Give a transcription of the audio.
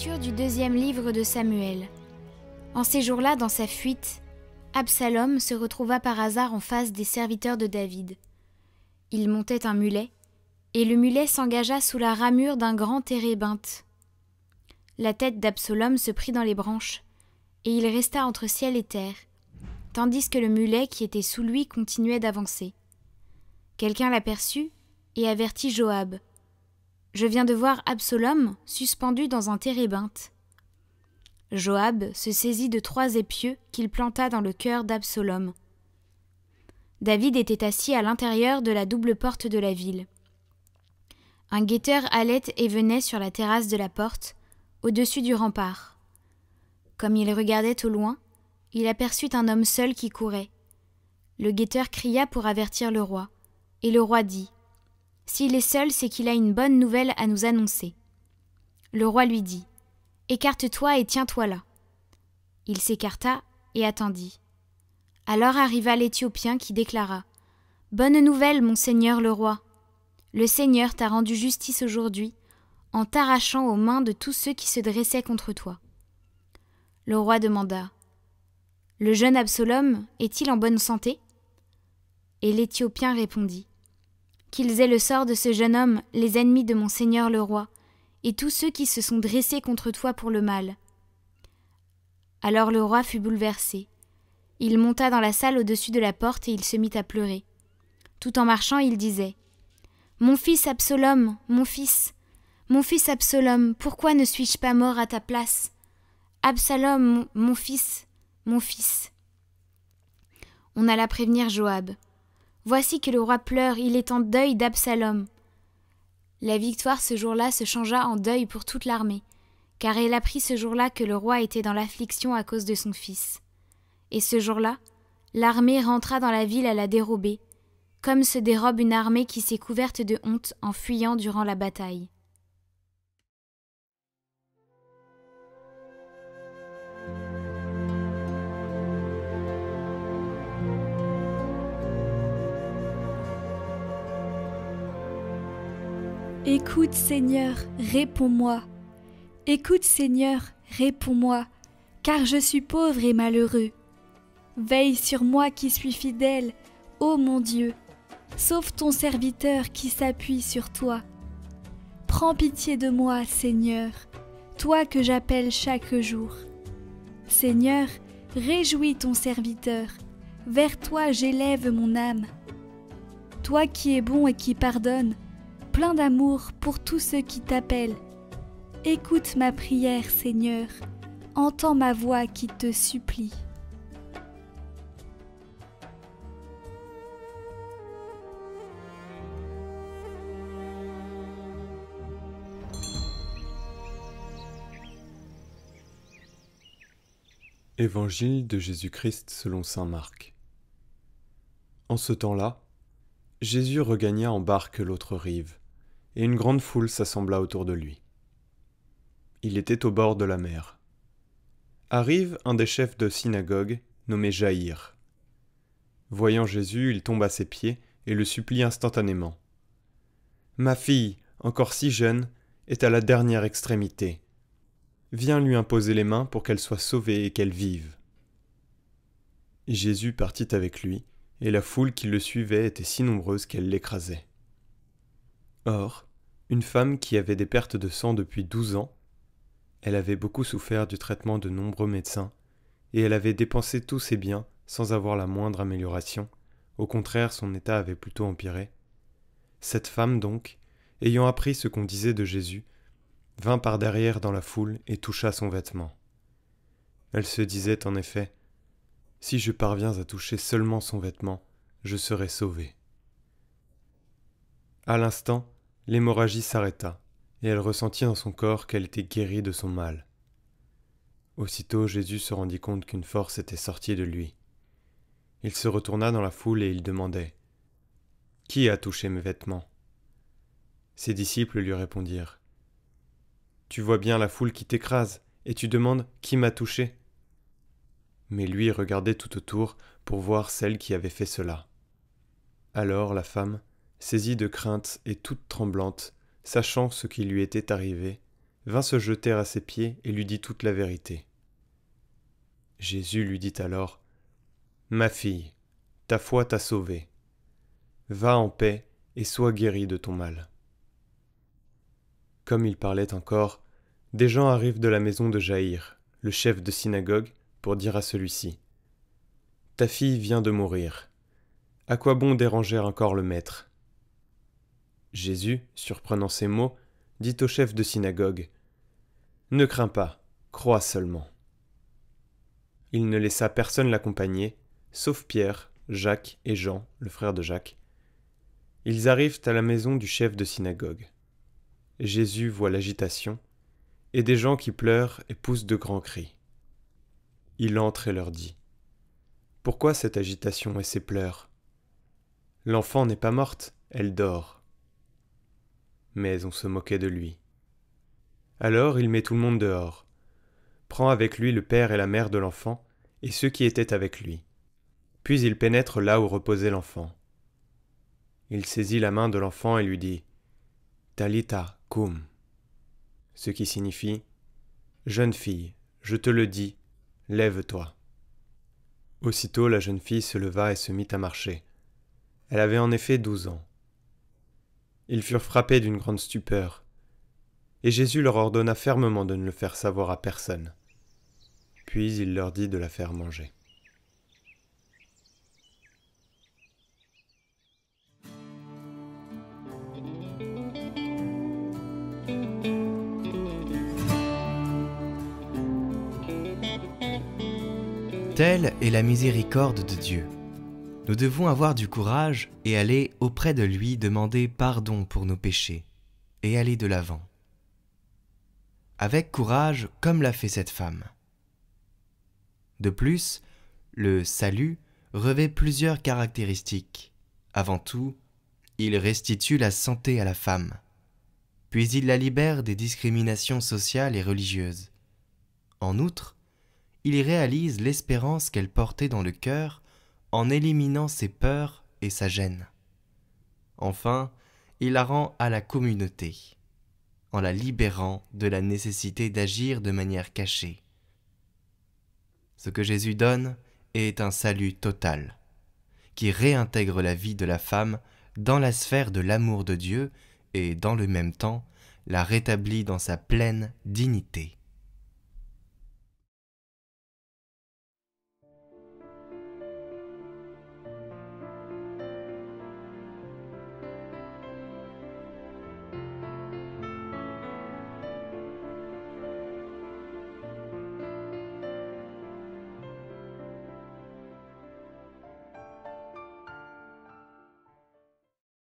Lecture du deuxième livre de Samuel. En ces jours-là, dans sa fuite, Absalom se retrouva par hasard en face des serviteurs de David. Il montait un mulet, et le mulet s'engagea sous la ramure d'un grand térébinthe. La tête d'Absalom se prit dans les branches, et il resta entre ciel et terre, tandis que le mulet qui était sous lui continuait d'avancer. Quelqu'un l'aperçut et avertit Joab. « Je viens de voir Absalom suspendu dans un térébinthe. » Joab se saisit de 3 épieux qu'il planta dans le cœur d'Absalom. David était assis à l'intérieur de la double porte de la ville. Un guetteur allait et venait sur la terrasse de la porte, au-dessus du rempart. Comme il regardait au loin, il aperçut un homme seul qui courait. Le guetteur cria pour avertir le roi, et le roi dit : « S'il est seul, c'est qu'il a une bonne nouvelle à nous annoncer. » Le roi lui dit : « Écarte-toi et tiens-toi là. » Il s'écarta et attendit. Alors arriva l'Éthiopien qui déclara : « Bonne nouvelle, mon seigneur le roi. Le Seigneur t'a rendu justice aujourd'hui, en t'arrachant aux mains de tous ceux qui se dressaient contre toi. » Le roi demanda : « Le jeune Absalom est-il en bonne santé ?» Et l'Éthiopien répondit : « Qu'ils aient le sort de ce jeune homme, les ennemis de mon seigneur le roi, et tous ceux qui se sont dressés contre toi pour le mal. » Alors le roi fut bouleversé. Il monta dans la salle au-dessus de la porte et il se mit à pleurer. Tout en marchant, il disait : « Mon fils Absalom, mon fils Absalom, pourquoi ne suis-je pas mort à ta place ? Absalom, mon fils, mon fils. » On alla prévenir Joab. « Voici que le roi pleure, il est en deuil d'Absalom. » La victoire ce jour-là se changea en deuil pour toute l'armée, car elle apprit ce jour-là que le roi était dans l'affliction à cause de son fils. Et ce jour-là, l'armée rentra dans la ville à la dérobée, comme se dérobe une armée qui s'est couverte de honte en fuyant durant la bataille. Écoute, Seigneur, réponds-moi. Écoute, Seigneur, réponds-moi, car je suis pauvre et malheureux. Veille sur moi qui suis fidèle, ô mon Dieu. Sauve ton serviteur qui s'appuie sur toi. Prends pitié de moi, Seigneur, toi que j'appelle chaque jour. Seigneur, réjouis ton serviteur, vers toi j'élève mon âme. Toi qui es bon et qui pardonnes, plein d'amour pour tous ceux qui t'appellent. Écoute ma prière, Seigneur, entends ma voix qui te supplie. Évangile de Jésus-Christ selon saint Marc. En ce temps-là, Jésus regagna en barque l'autre rive, et une grande foule s'assembla autour de lui. Il était au bord de la mer. Arrive un des chefs de synagogue, nommé Jaïr. Voyant Jésus, il tombe à ses pieds et le supplie instantanément. « Ma fille, encore si jeune, est à la dernière extrémité. Viens lui imposer les mains pour qu'elle soit sauvée et qu'elle vive. » Jésus partit avec lui, et la foule qui le suivait était si nombreuse qu'elle l'écrasait. Or, une femme qui avait des pertes de sang depuis 12 ans, elle avait beaucoup souffert du traitement de nombreux médecins, et elle avait dépensé tous ses biens sans avoir la moindre amélioration, au contraire son état avait plutôt empiré. Cette femme donc, ayant appris ce qu'on disait de Jésus, vint par derrière dans la foule et toucha son vêtement. Elle se disait en effet : « Si je parviens à toucher seulement son vêtement, je serai sauvée. » À l'instant, l'hémorragie s'arrêta, et elle ressentit dans son corps qu'elle était guérie de son mal. Aussitôt Jésus se rendit compte qu'une force était sortie de lui. Il se retourna dans la foule et il demandait : « Qui a touché mes vêtements ?» Ses disciples lui répondirent : « Tu vois bien la foule qui t'écrase, et tu demandes : Qui m'a touché ?» Mais lui regardait tout autour pour voir celle qui avait fait cela. Alors la femme, saisie de crainte et toute tremblante, sachant ce qui lui était arrivé, vint se jeter à ses pieds et lui dit toute la vérité. Jésus lui dit alors, « Ma fille, ta foi t'a sauvée. Va en paix et sois guérie de ton mal. » Comme il parlait encore, des gens arrivent de la maison de Jaïr, le chef de synagogue, pour dire à celui-ci, « Ta fille vient de mourir. À quoi bon déranger encore le maître ?» Jésus, surprenant ces mots, dit au chef de synagogue, « Ne crains pas, crois seulement. » Il ne laissa personne l'accompagner, sauf Pierre, Jacques et Jean, le frère de Jacques. Ils arrivent à la maison du chef de synagogue. Jésus voit l'agitation, et des gens qui pleurent et poussent de grands cris. Il entre et leur dit, « Pourquoi cette agitation et ces pleurs ? L'enfant n'est pas morte, elle dort. » Mais on se moquait de lui. Alors il met tout le monde dehors, prend avec lui le père et la mère de l'enfant et ceux qui étaient avec lui. Puis il pénètre là où reposait l'enfant. Il saisit la main de l'enfant et lui dit « Talitha koum », ce qui signifie « Jeune fille, je te le dis, lève-toi ». Aussitôt la jeune fille se leva et se mit à marcher. Elle avait en effet 12 ans. Ils furent frappés d'une grande stupeur, et Jésus leur ordonna fermement de ne le faire savoir à personne. Puis il leur dit de la faire manger. Telle est la miséricorde de Dieu. Nous devons avoir du courage et aller auprès de lui demander pardon pour nos péchés et aller de l'avant. Avec courage comme l'a fait cette femme. De plus, le salut revêt plusieurs caractéristiques. Avant tout, il restitue la santé à la femme, puis il la libère des discriminations sociales et religieuses. En outre, il réalise l'espérance qu'elle portait dans le cœur en éliminant ses peurs et sa gêne. Enfin, il la rend à la communauté, en la libérant de la nécessité d'agir de manière cachée. Ce que Jésus donne est un salut total, qui réintègre la vie de la femme dans la sphère de l'amour de Dieu et, dans le même temps, la rétablit dans sa pleine dignité.